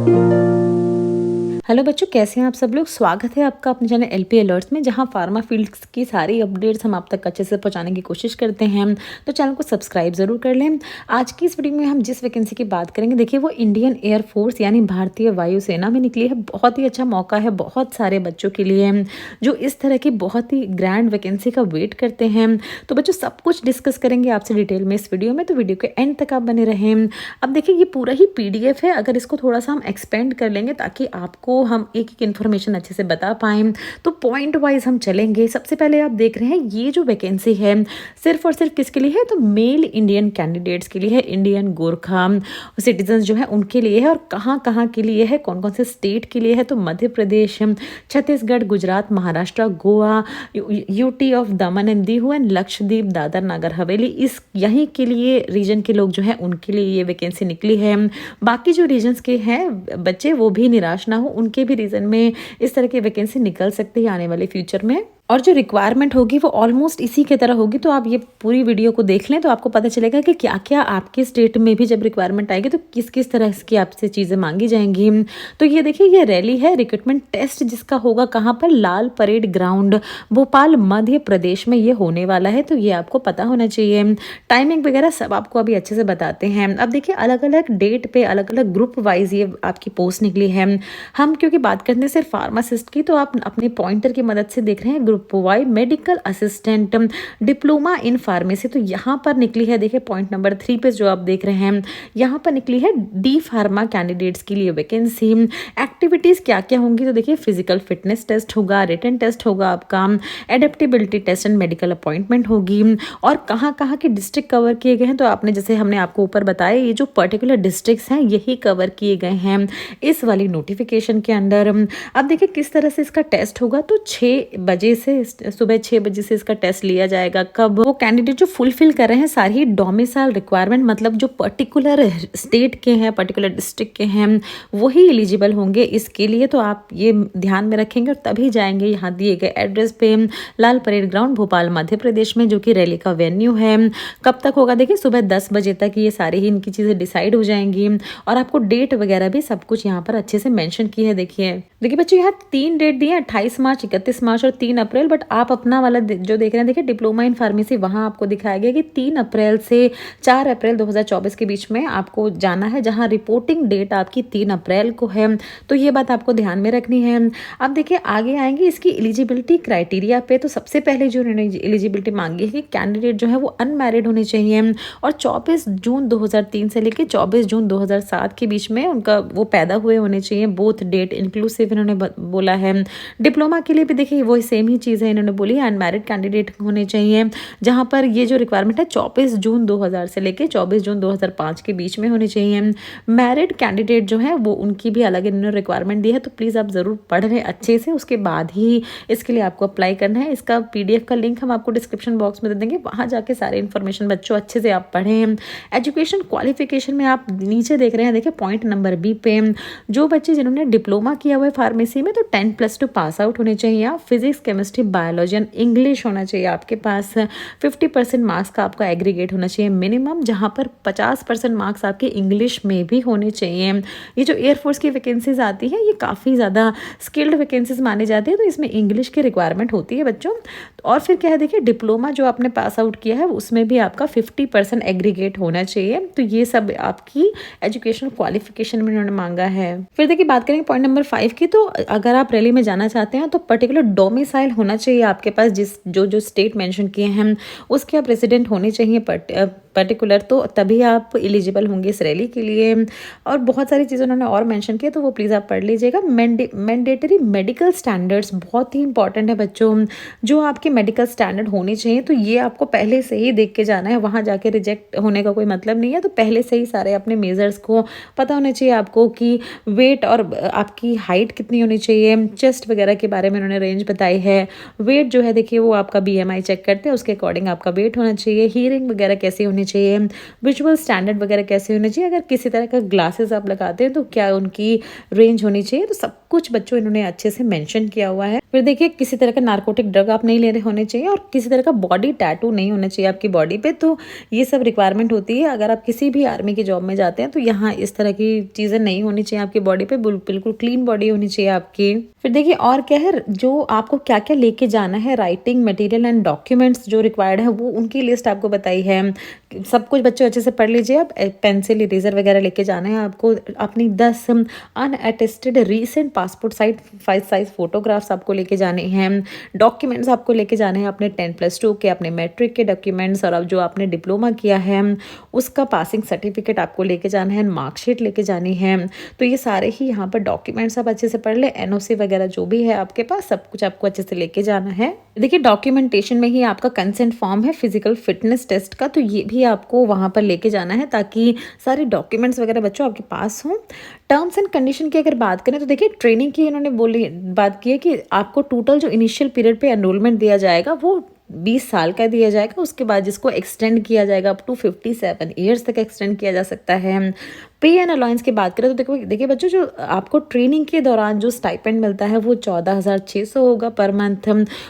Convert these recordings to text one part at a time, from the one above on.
Hello बच्चों, कैसे हैं आप सब लोग। स्वागत है आपका अपने चैनल एलपी अलर्ट्स में, जहां फार्मा फील्ड्स की सारी अपडेट्स हम आप तक अच्छे से पहुंचाने की कोशिश करते हैं। तो चैनल को सब्सक्राइब ज़रूर कर लें। आज की इस वीडियो में हम जिस वैकेंसी की बात करेंगे, देखिए वो इंडियन एयरफोर्स यानी भारतीय वायुसेना में निकली है। बहुत ही अच्छा मौका है बहुत सारे बच्चों के लिए जो इस तरह की बहुत ही ग्रैंड वैकेंसी का वेट करते हैं। तो बच्चों सब कुछ डिस्कस करेंगे आपसे डिटेल में इस वीडियो में, तो वीडियो के एंड तक आप बने रहें। अब देखिए ये पूरा ही PDF है, अगर इसको थोड़ा सा हम एक्सपेंड कर लेंगे ताकि आपको हम एक एक इन्फॉर्मेशन अच्छे से बता पाएँ, तो पॉइंट वाइज हम चलेंगे। सबसे पहले आप देख रहे हैं ये जो वैकेंसी है सिर्फ और सिर्फ किसके लिए है, तो मेल इंडियन कैंडिडेट्स के लिए है, इंडियन गोरखा सिटीजन्स जो है उनके लिए है। और कहाँ कहाँ के लिए है, कौन कौन से स्टेट के लिए है, तो Madhya Pradesh, Chhattisgarh, Gujarat, Maharashtra, Goa, UT of Daman and Diu and Lakshadweep, Dadar Nagar Haveli, इस यहीं के लिए रीजन के लोग जो है उनके लिए ये वैकेंसी निकली है। बाकी जो रीजन्स के हैं बच्चे वो भी निराश ना हो, उनके भी रीजन में इस तरह की वैकेंसी निकल सकती है आने वाले फ्यूचर में। और जो रिक्वायरमेंट होगी वो ऑलमोस्ट इसी की तरह होगी। तो आप ये पूरी वीडियो को देख लें तो आपको पता चलेगा कि क्या क्या आपके स्टेट में भी जब रिक्वायरमेंट आएगी तो किस किस तरह की आपसे चीज़ें मांगी जाएंगी। तो ये देखिए ये रैली है, रिक्रूटमेंट टेस्ट जिसका होगा कहाँ पर, लाल परेड ग्राउंड भोपाल मध्य प्रदेश में ये होने वाला है। तो ये आपको पता होना चाहिए। टाइमिंग वगैरह सब आपको अभी अच्छे से बताते हैं। अब देखिए अलग अलग डेट पे अलग अलग ग्रुप वाइज ये आपकी पोस्ट निकली है। हम क्योंकि बात करते हैं सिर्फ फार्मासिस्ट की, तो आप अपने पॉइंटर की मदद से देख रहे हैं group Y medical assistant diploma in pharmacy. तो यहाँ पर निकली है, देखिए पॉइंट नंबर 3 पे जो आप देख रहे हैं यहाँ पर निकली है डी फार्मा कैंडिडेट्स के लिए वैकेंसी। एक्टिविटीज़ क्या क्या होंगी, तो देखिए फिजिकल फिटनेस टेस्ट होगा, रिटन टेस्ट होगा आपका, adaptability test and medical appointment होगी। और कहाँ कहाँ के डिस्ट्रिक्ट कवर किए गए हैं, तो आपने जैसे हमने आपको ऊपर बताया ये जो पर्टिकुलर डिस्ट्रिक्ट्स हैं यही कवर किए गए हैं इस वाली नोटिफिकेशन के अंदर। अब देखिए किस तरह से इसका टेस्ट होगा, तो 6 बजे से सुबह 6 बजे से इसका टेस्ट लिया जाएगा। कब, वो कैंडिडेट जो फुलफिल कर रहे हैं सारी डोमिसाइल रिक्वायरमेंट, मतलब जो पर्टिकुलर स्टेट के हैं पर्टिकुलर डिस्ट्रिक्ट के हैं वही एलिजिबल होंगे इसके लिए। तो आप ये ध्यान में रखेंगे और तभी जाएंगे यहाँ दिए गए एड्रेस पे, लाल परेड ग्राउंड भोपाल मध्य प्रदेश में, जो कि रैली का वेन्यू है। कब तक होगा, देखिए सुबह 10 बजे तक ये सारी ही इनकी चीज़ें डिसाइड हो जाएंगी। और आपको डेट वगैरह भी सब कुछ यहाँ पर अच्छे से मेंशन की है। देखिए बच्चों यहाँ 3 डेट दी है, 28 मार्च, 31 मार्च और 3 अप्रैल। बट आप अपना वाला जो देख रहे हैं, देखिए डिप्लोमा इन फार्मेसी, वहाँ आपको दिखाया गया कि 3 अप्रैल से 4 अप्रैल 2024 के बीच में आपको जाना है, जहाँ रिपोर्टिंग डेट आपकी 3 अप्रैल को है। तो ये बात आपको ध्यान में रखनी है। अब देखिए आगे आएंगे इसकी एलिजिबिलिटी क्राइटेरिया पे। तो सबसे पहले जो उन्होंने एलिजिबिलिटी मांगी है कि कैंडिडेट जो है वो अनमैरिड होने चाहिए और 24 जून 2003 से लेकर 24 जून 2007 के बीच में उनका वो पैदा हुए होने चाहिए, बोथ डेट इंक्लूसिव इन्होंने बोला है। डिप्लोमा के लिए भी देखिए वही सेम ही चीज़ है, इन्होंने बोली अनमैरिड कैंडिडेट होने चाहिए, जहाँ पर ये जो रिक्वायरमेंट है 24 जून 2000 से लेकर 24 जून 2005 के बीच में होने चाहिए। मैरिड कैंडिडेट जो है वो उनकी भी अलग इन्होंने रिक्वायरमेंट दी है। तो प्लीज़ आप ज़रूर पढ़ लें अच्छे से, उसके बाद ही इसके लिए आपको अप्लाई करना है। इसका PDF का लिंक हम आपको डिस्क्रिप्शन बॉक्स में दे देंगे, वहाँ जाके सारे इन्फॉर्मेशन बच्चों अच्छे से आप पढ़ें। एजुकेशन क्वालिफिकेशन में आप नीचे देख रहे हैं, देखिए पॉइंट नंबर B पे जो बच्चे जिन्होंने डिप्लोमा किया हुआ है फार्मेसी में, तो 10+2 पास आउट होने चाहिए आप। Physics, chemistry, biology and English होना चाहिए आपके पास। 50% मार्क्स का आपका एग्रीगेट होना चाहिए मिनिमम, जहाँ पर 50% मार्क्स आपके इंग्लिश में भी होने चाहिए। ये जो एयरफोर्स की वैकेंसीज आती है ये काफ़ी ज़्यादा स्किल्ड वैकेंसीज मानी जाती है, तो इसमें इंग्लिश की रिक्वायरमेंट होती है बच्चों। और फिर क्या है, देखिए डिप्लोमा जो आपने पास आउट किया है उसमें भी आपका 50% एग्रीगेट होना चाहिए। तो ये सब आपकी एजुकेशनल क्वालिफिकेशन में उन्होंने मांगा है। फिर देखिए बात करेंगे पॉइंट नंबर 5 की, तो अगर आप रैली में जाना चाहते हैं तो पर्टिकुलर डोमिसाइल होना चाहिए आपके पास, जिस जो स्टेट मेंशन किए हैं उसके आप रेजिडेंट होने चाहिए पर्टिकुलर, तो तभी आप एलिजिबल होंगे इस रैली के लिए। और बहुत सारी चीज़ें उन्होंने और मेंशन की है, तो वो प्लीज़ आप पढ़ लीजिएगा। मैंडेटरी मेडिकल स्टैंडर्ड्स बहुत ही इंपॉर्टेंट है बच्चों, जो आपके मेडिकल स्टैंडर्ड होने चाहिए। तो ये आपको पहले से ही देख के जाना है, वहाँ जाके रिजेक्ट होने का कोई मतलब नहीं है। तो पहले से ही सारे अपने मेजर्स को पता होने चाहिए आपको कि वेट और आपकी हाइट कितनी होनी चाहिए, चेस्ट वगैरह के बारे में उन्होंने रेंज बताई है। वेट जो है देखिए वो आपका BMI चेक करते हैं, उसके अकॉर्डिंग आपका वेट होना चाहिए। हीयरिंग वगैरह कैसी होनी होनी चाहिए, विजुअल स्टैंडर्ड वगैरह कैसे होने चाहिए, अगर किसी तरह का ग्लासेस आप लगाते हैं तो क्या उनकी रेंज होनी चाहिए, तो सब कुछ बच्चों इन्होंने अच्छे से मेंशन किया हुआ है। फिर देखिए किसी तरह का नार्कोटिक ड्रग आप नहीं ले रहे होने चाहिए और किसी तरह का बॉडी टैटू नहीं होना चाहिए आपकी बॉडी पे। तो ये सब रिक्वायरमेंट होती है अगर आप किसी भी आर्मी की जॉब में जाते हैं, तो यहाँ इस तरह की चीज़ें नहीं होनी चाहिए आपकी बॉडी पे, बिल्कुल क्लीन बॉडी होनी चाहिए आपकी। फिर देखिए और क्या है, जो आपको क्या क्या लेके जाना है, राइटिंग मटेरियल एंड डॉक्यूमेंट्स जो रिक्वायर्ड है वो उनकी लिस्ट आपको बताई है। सब कुछ बच्चों अच्छे से पढ़ लीजिए। आप पेंसिल इरेजर वगैरह लेके जाना है आपको, अपनी 10 अनअटेस्टेड रीसेंट पासपोर्ट साइज फोटोग्राफ्स आपको लेके जाने हैं, डॉक्यूमेंट्स आपको लेके जाने हैं अपने 10+2 के, अपने मैट्रिक के डॉक्यूमेंट्स, और अब जो आपने डिप्लोमा किया है उसका पासिंग सर्टिफिकेट आपको लेके जाना है, मार्कशीट लेके जानी है। तो ये सारे ही यहाँ पर डॉक्यूमेंट्स आप अच्छे से पढ़ ले, एनओसी वगैरह जो भी है आपके पास सब कुछ आपको अच्छे से लेके जाना है। देखिए डॉक्यूमेंटेशन में ही आपका कंसेंट फॉर्म है फिजिकल फिटनेस टेस्ट का, तो ये भी आपको वहाँ पर लेके जाना है ताकि सारे डॉक्यूमेंट्स वगैरह बच्चों आपके पास हों। टर्म्स एंड कंडीशन की अगर बात करें तो देखिए ट्रेनिंग की इन्होंने बात की है कि आपको टोटल जो इनिशियल पीरियड पे एनरोलमेंट दिया जाएगा वो 20 साल का दिया जाएगा, उसके बाद जिसको एक्सटेंड किया जाएगा अप टू 57 ईयर्स तक एक्सटेंड किया जा सकता है। पे एंड अलाउंस की बात करें तो देखिए बच्चों, जो आपको ट्रेनिंग के दौरान जो स्टाइपेंड मिलता है वो 14,600 होगा पर मंथ।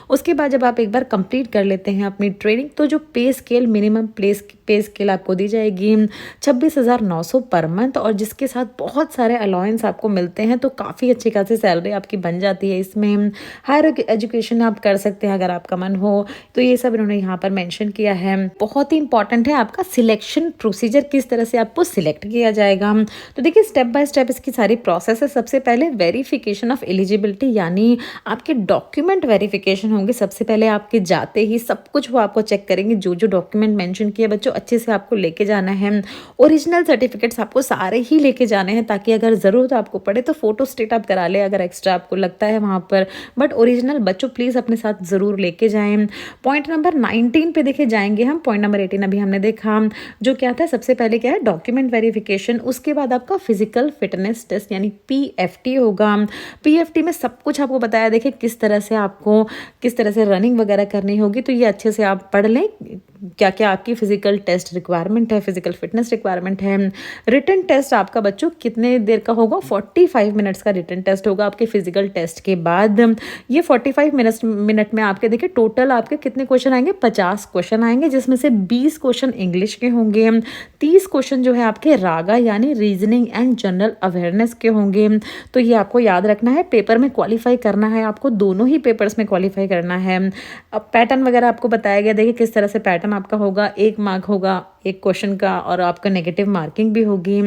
उसके बाद जब आप एक बार कंप्लीट कर लेते हैं अपनी ट्रेनिंग, तो जो पे स्केल मिनिमम पे स्केल आपको दी जाएगी 26,900 पर मंथ, और जिसके साथ बहुत सारे अलाउंस आपको मिलते हैं, तो काफ़ी अच्छी खासी सैलरी आपकी बन जाती है। इसमें हायर एजुकेशन आप कर सकते हैं अगर आपका मन हो, तो ये सब इन्होंने यहाँ पर मेंशन किया है। बहुत ही इंपॉर्टेंट है आपका सिलेक्शन प्रोसीजर, किस तरह से आपको सिलेक्ट किया जाएगा। तो देखिए स्टेप बाय स्टेप इसकी सारी प्रोसेस है। सबसे पहले वेरिफिकेशन ऑफ एलिजिबिलिटी, यानी आपके डॉक्यूमेंट वेरिफिकेशन होंगे। सबसे पहले आपके जाते ही सब कुछ वो आपको चेक करेंगे, जो जो डॉक्यूमेंट मेंशन किए बच्चों अच्छे से आपको लेके जाना है। ओरिजिनल सर्टिफिकेट्स आपको सारे ही लेके जाने हैं ताकि अगर ज़रूरत आपको पड़े तो फोटो स्टेट आप करा ले अगर एक्स्ट्रा आपको लगता है वहाँ पर, बट ओरिजिनल बच्चों प्लीज़ अपने साथ ज़रूर लेके जाएं। पॉइंट नंबर 19 पे देखे जाएंगे हम। पॉइंट नंबर 18 अभी हमने देखा, जो क्या था, सबसे पहले क्या है डॉक्यूमेंट वेरिफिकेशन, उसके बाद आपका फिजिकल फिटनेस टेस्ट यानी PFT होगा। PFT में सब कुछ आपको बताया, देखिए किस तरह से रनिंग वगैरह करनी होगी, तो ये अच्छे से आप पढ़ लें क्या क्या आपकी फिजिकल टेस्ट रिक्वायरमेंट है, फिजिकल फिटनेस रिक्वायरमेंट है। रिटन टेस्ट आपका बच्चों कितने देर का होगा, 45 मिनट्स का रिटन टेस्ट होगा आपके फिजिकल टेस्ट के बाद। ये 45 मिनट में आपके देखिए टोटल आपके कितने क्वेश्चन आएंगे, 50 क्वेश्चन आएंगे, जिसमें से 20 क्वेश्चन इंग्लिश के होंगे, 30 क्वेश्चन जो है आपके रागा यानी रीजनिंग एंड जनरल अवेयरनेस के होंगे। तो ये आपको याद रखना है, पेपर में क्वालिफाई करना है आपको, दोनों ही पेपर्स में क्वालिफाई करना है। अब पैटर्न वगैरह आपको बताया गया, देखिए किस तरह से पैटर्न आपका होगा, 1 मार्क होगा एक क्वेश्चन का और आपका नेगेटिव मार्किंग भी होगी।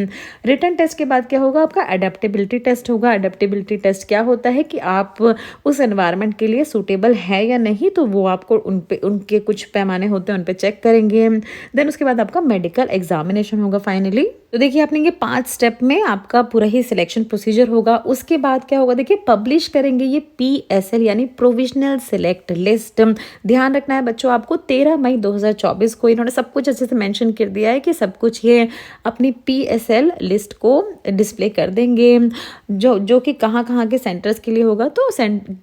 रिटन टेस्ट के बाद क्या होगा, आपका अडेप्टेबिलिटी टेस्ट होगा। अडेप्टेबिलिटी टेस्ट क्या होता है कि आप उस एनवायरनमेंट के लिए सूटेबल है या नहीं, तो वो आपको उनके कुछ पैमाने होते हैं उन पे चेक करेंगे। देन उसके बाद आपका मेडिकल एग्जामिनेशन होगा फाइनली। तो देखिए आपने ये 5 स्टेप में आपका पूरा ही सिलेक्शन प्रोसीजर होगा। उसके बाद क्या होगा, देखिए पब्लिश करेंगे ये PSL यानी प्रोविजनल सिलेक्ट लिस्ट। ध्यान रखना है बच्चों आपको, 13 मई 2024 को इन्होंने सब कुछ अच्छे से मेंशन कर दिया है कि सब कुछ ये अपनी PSL लिस्ट को डिस्प्ले कर देंगे, जो कि कहाँ के सेंटर्स के लिए होगा, तो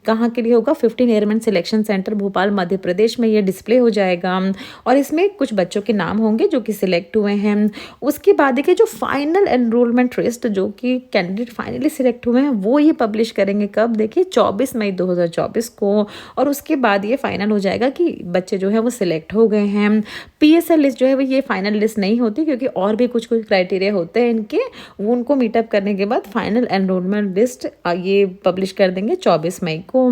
कहाँ के लिए होगा, 15 airman selection centre Bhopal Madhya Pradesh में ये डिस्प्ले हो जाएगा। और इसमें कुछ बच्चों के नाम होंगे जो कि सिलेक्ट हुए हैं। उसके बाद देखिए जो फाइनल एनरोलमेंट लिस्ट, जो कि कैंडिडेट फाइनली सिलेक्ट हुए हैं, वो ये पब्लिश करेंगे कब, देखिए 24 मई 2024 को। और उसके बाद ये फाइनल हो जाएगा कि बच्चे जो है वो सिलेक्ट हो गए हैं। PSL लिस्ट जो है वो ये फाइनल लिस्ट नहीं होती, क्योंकि और भी कुछ क्राइटेरिया होते हैं इनके, वो उनको मीटअप करने के बाद फाइनल एनरोलमेंट लिस्ट ये पब्लिश कर देंगे 24 मई को।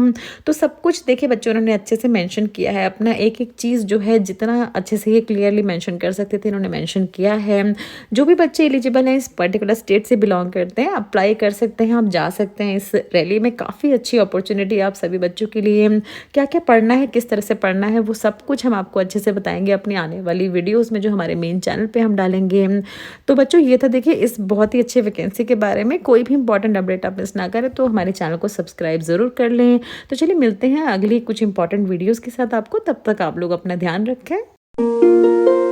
तो सब कुछ देखिए बच्चों उन्होंने अच्छे से मेंशन किया है, अपना एक एक चीज़ जो है जितना अच्छे से ये क्लियरली मेंशन कर सकते थे इन्होंने मेंशन किया है। जो भी बच्चे एलिजिबल हैं, इस पर्टिकुलर स्टेट से बिलोंग करते हैं, अप्लाई कर सकते हैं, आप जा सकते हैं इस रैली में। काफ़ी अच्छी अपॉर्चुनिटी आप सभी बच्चों के लिए। क्या क्या पढ़ना है, किस तरह से पढ़ना है, वो सब कुछ हम आपको अच्छे से बताएंगे अपनी आने वाली वीडियोस में जो हमारे मेन चैनल पे हम डालेंगे। तो बच्चों ये था देखिए इस बहुत ही अच्छे वैकेंसी के बारे में। कोई भी इंपॉर्टेंट अपडेट आप मिस ना करें तो हमारे चैनल को सब्सक्राइब ज़रूर कर लें। तो चलिए मिलते हैं अगली कुछ इंपॉर्टेंट वीडियोज़ के साथ आपको, तब तक आप लोग अपना ध्यान रखें।